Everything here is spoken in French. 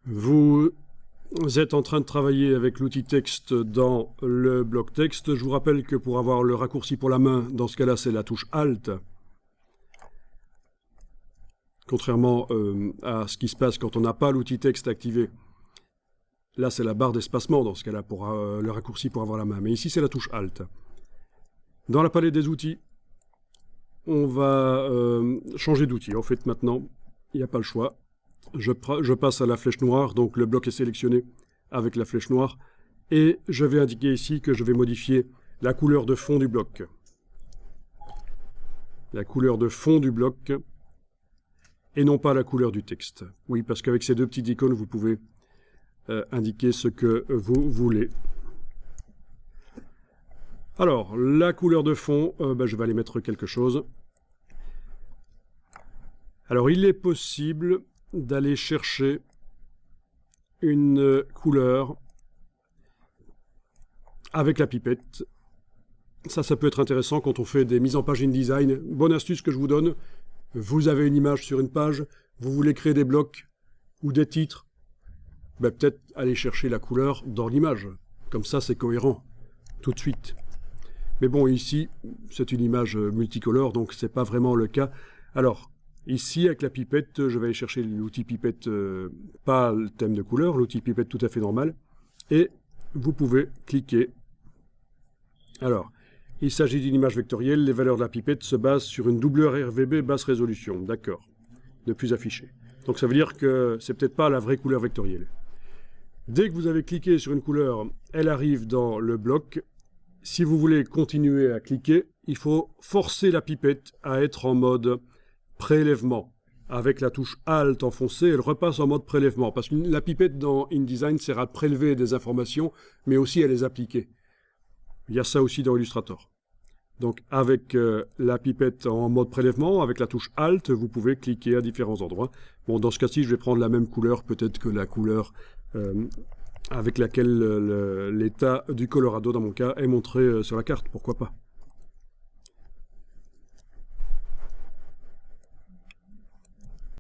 Vous êtes en train de travailler avec l'outil texte dans le bloc texte. Je vous rappelle que pour avoir le raccourci pour la main, dans ce cas-là, c'est la touche Alt. Contrairement à ce qui se passe quand on n'a pas l'outil texte activé. Là, c'est la barre d'espacement, dans ce cas-là, pour le raccourci pour avoir la main. Mais ici, c'est la touche Alt. Dans la palette des outils, on va changer d'outil. En fait, maintenant, il n'y a pas le choix. Je passe à la flèche noire, donc le bloc est sélectionné avec la flèche noire. Et je vais indiquer ici que je vais modifier la couleur de fond du bloc. La couleur de fond du bloc, et non pas la couleur du texte. Oui, parce qu'avec ces deux petites icônes, vous pouvez indiquer ce que vous voulez. Alors, la couleur de fond, je vais aller mettre quelque chose. Alors, il est possible d'aller chercher une couleur avec la pipette. Ça peut être intéressant quand on fait des mises en page InDesign. Bonne astuce que je vous donne. Vous avez une image sur une page, vous voulez créer des blocs ou des titres. Peut-être aller chercher la couleur dans l'image. Comme ça, c'est cohérent tout de suite. Mais bon, ici, c'est une image multicolore, donc c'est pas vraiment le cas. Alors, ici, avec la pipette, je vais aller chercher l'outil pipette, pas le thème de couleur, l'outil pipette tout à fait normal. Et vous pouvez cliquer. Alors, il s'agit d'une image vectorielle. Les valeurs de la pipette se basent sur une doubleur RVB basse résolution. D'accord. Ne plus afficher. Donc ça veut dire que c'est peut-être pas la vraie couleur vectorielle. Dès que vous avez cliqué sur une couleur, elle arrive dans le bloc. Si vous voulez continuer à cliquer, il faut forcer la pipette à être en mode prélèvement. Avec la touche Alt enfoncée, elle repasse en mode prélèvement. Parce que la pipette dans InDesign sert à prélever des informations, mais aussi à les appliquer. Il y a ça aussi dans Illustrator. Donc avec la pipette en mode prélèvement, avec la touche Alt, vous pouvez cliquer à différents endroits. Bon, dans ce cas-ci, je vais prendre la même couleur, peut-être que la couleur avec laquelle l'état du Colorado, dans mon cas, est montré sur la carte, pourquoi pas.